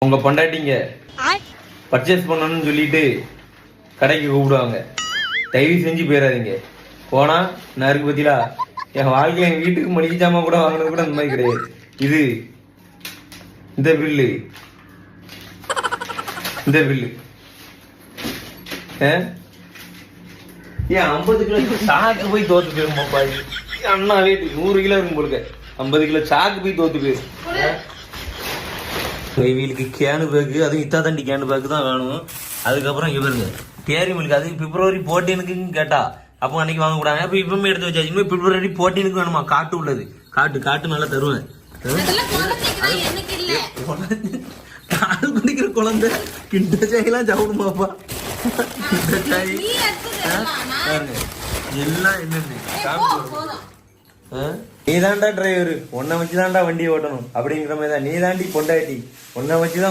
உங்க பொண்டாட்டிங்க பர்ச்சேஸ் பண்ணணும்னு சொல்லிட்டு கடைக்கு கூப்பிடுவாங்க. தயவு செஞ்சு போயிடாதீங்க. போனா நான் இருக்கு பத்திலா என் வாழ்க்கையில என் வீட்டுக்கு மளிகை ஜாமான் கூட வாங்கினது கூட அந்த மாதிரி கிடையாது. இது இந்த பில்லு ஏன் 50 கிலோ சாக்கு போய் தோத்து போயிருமாப்பா. அண்ணா வீட்டு 100 கிலோ இருக்கும் போலுக்க 50 கிலோ சாக்கு போய் தோத்து போயிரு. வீலுக்கு கேனு பேக்கு, அதுவும் இத்தா தண்டி கேனு பேக்கு தான் வேணும். அதுக்கப்புறம் இவருங்க டேரி மில்க், அது பிப்ரவரி 14 கேட்டா அப்போ அன்னைக்கு வாங்க கூடாது. அப்ப இப்பவுமே எடுத்து வச்சாச்சு. இன்னும் பிப்ரவரி 14 வேணுமா? காட்டு உள்ளது, காட்டு நல்லா தருவேன். பால் குடிக்கிற குழந்தை கிண்ட சாயெல்லாம் சாப்பிடுமாப்பா. கிண்ட சாய் எல்லாம் என்னன்னு நீ தாண்டா டிரைவர், உன்னை வச்சுதான்டா வண்டி ஓட்டணும் அப்படிங்கிற மாதிரி தான். நீ தாண்டி பொண்டாட்டி, உன்னை வச்சுதான்